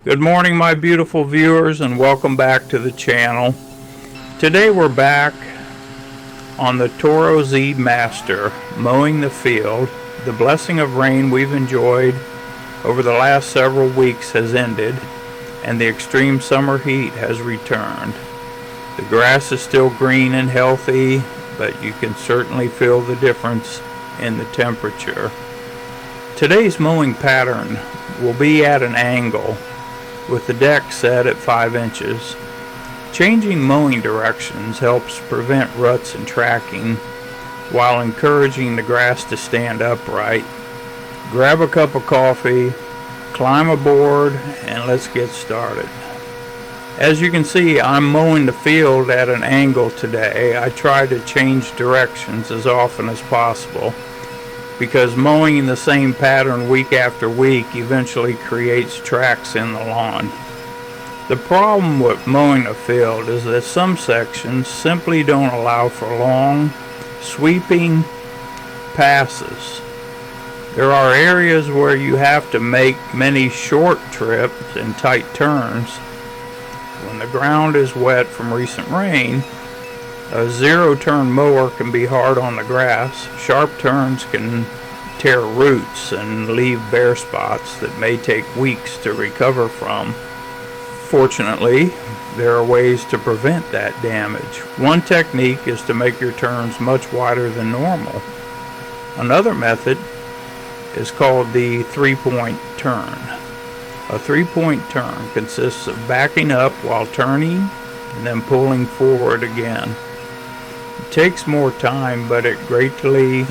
Good morning, my beautiful viewers, and welcome back to the channel. Today we're back on the Toro Z Master, mowing the field. The blessing of rain we've enjoyed over the last several weeks has ended, and the extreme summer heat has returned. The grass is still green and healthy, but you can certainly feel the difference in the temperature. Today's mowing pattern will be at an angle, with the deck set at 5 inches. Changing mowing directions helps prevent ruts and tracking while encouraging the grass to stand upright. Grab a cup of coffee, climb aboard, and let's get started. As you can see, I'm mowing the field at an angle today. I try to change directions as often as possible, because mowing in the same pattern week after week eventually creates tracks in the lawn. The problem with mowing a field is that some sections simply don't allow for long, sweeping passes. There are areas where you have to make many short trips and tight turns. When the ground is wet from recent rain, a zero-turn mower can be hard on the grass. Sharp turns can tear roots and leave bare spots that may take weeks to recover from. Fortunately, there are ways to prevent that damage. One technique is to make your turns much wider than normal. Another method is called the three-point turn. A three-point turn consists of backing up while turning and then pulling forward again. It takes more time, but it greatly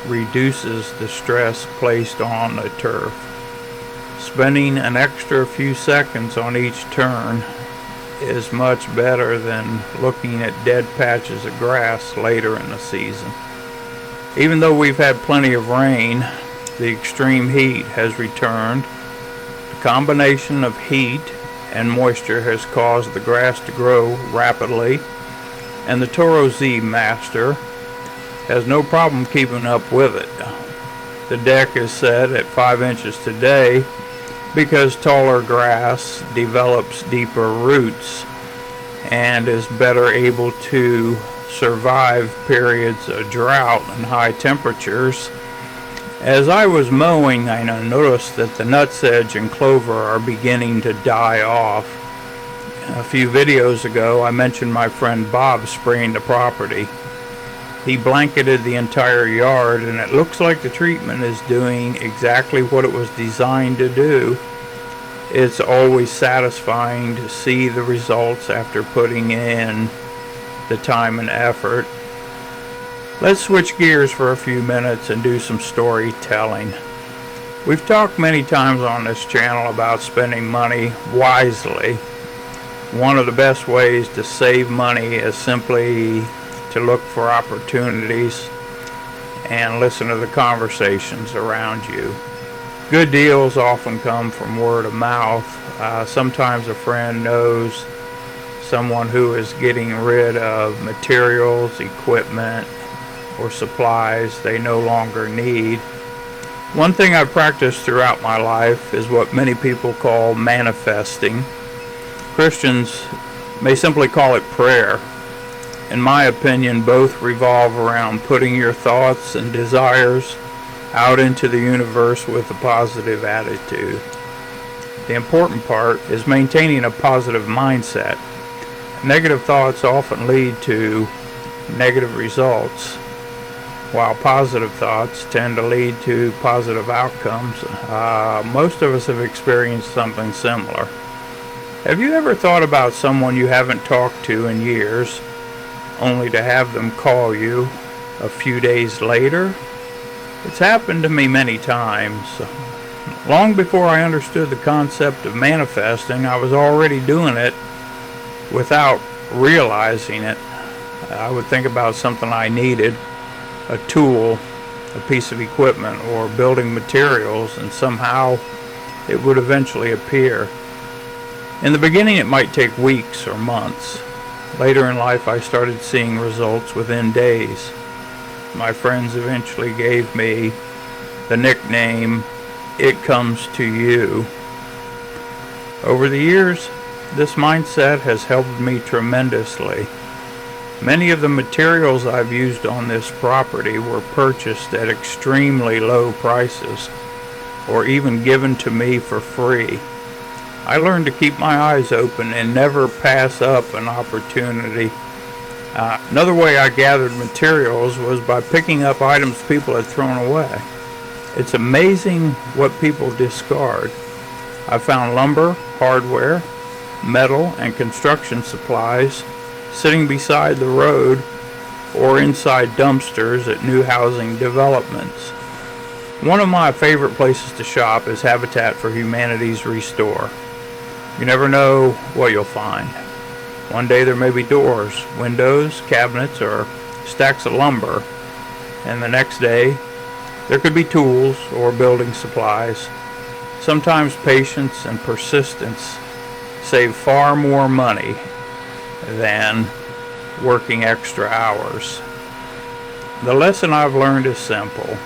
reduces the stress placed on the turf. Spending an extra few seconds on each turn is much better than looking at dead patches of grass later in the season. Even though we've had plenty of rain, the extreme heat has returned. The combination of heat and moisture has caused the grass to grow rapidly, and the Toro Z Master has no problem keeping up with it. The deck is set at 5 inches today because taller grass develops deeper roots and is better able to survive periods of drought and high temperatures. As I was mowing, I noticed that the nut sedge and clover are beginning to die off. A few videos ago, I mentioned my friend Bob spraying the property. He blanketed the entire yard, and it looks like the treatment is doing exactly what it was designed to do. It's always satisfying to see the results after putting in the time and effort. Let's switch gears for a few minutes and do some storytelling. We've talked many times on this channel about spending money wisely. One of the best ways to save money is simply to look for opportunities and listen to the conversations around you. Good deals often come from word of mouth. Sometimes a friend knows someone who is getting rid of materials, equipment, or supplies they no longer need. One thing I've practiced throughout my life is what many people call manifesting. Christians may simply call it prayer. In my opinion, both revolve around putting your thoughts and desires out into the universe with a positive attitude. The important part is maintaining a positive mindset. Negative thoughts often lead to negative results, while positive thoughts tend to lead to positive outcomes. Most of us have experienced something similar. Have you ever thought about someone you haven't talked to in years, only to have them call you a few days later? It's happened to me many times. Long before I understood the concept of manifesting, I was already doing it without realizing it. I would think about something I needed, a tool, a piece of equipment, or building materials, and somehow it would eventually appear. In the beginning, it might take weeks or months. Later in life, I started seeing results within days. My friends eventually gave me the nickname, "It Comes to You." Over the years, this mindset has helped me tremendously. Many of the materials I've used on this property were purchased at extremely low prices, or even given to me for free. I learned to keep my eyes open and never pass up an opportunity. Another way I gathered materials was by picking up items people had thrown away. It's amazing what people discard. I found lumber, hardware, metal, and construction supplies sitting beside the road or inside dumpsters at new housing developments. One of my favorite places to shop is Habitat for Humanity's Restore. You never know what you'll find. One day there may be doors, windows, cabinets, or stacks of lumber, and the next day there could be tools or building supplies. Sometimes patience and persistence save far more money than working extra hours. The lesson I've learned is simple.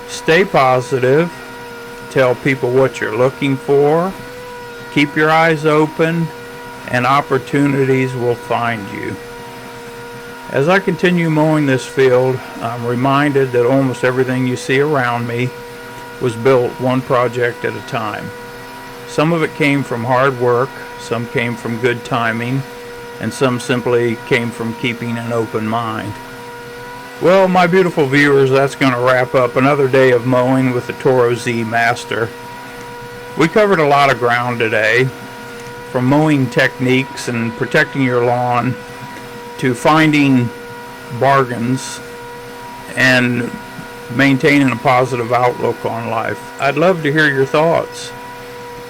Stay positive, tell people what you're looking for, keep your eyes open, and opportunities will find you. As I continue mowing this field, I'm reminded that almost everything you see around me was built one project at a time. Some of it came from hard work, some came from good timing, and some simply came from keeping an open mind. Well, my beautiful viewers, that's going to wrap up another day of mowing with the Toro Z Master. We covered a lot of ground today, from mowing techniques and protecting your lawn to finding bargains and maintaining a positive outlook on life. I'd love to hear your thoughts.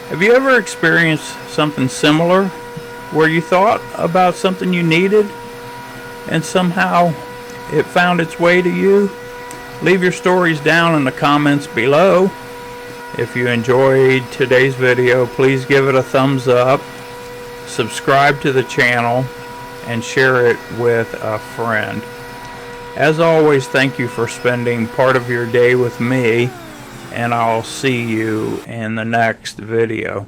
Have you ever experienced something similar where you thought about something you needed and somehow it found its way to you? Leave your stories down in the comments below. If you enjoyed today's video, please give it a thumbs up, subscribe to the channel, and share it with a friend. As always, thank you for spending part of your day with me, and I'll see you in the next video.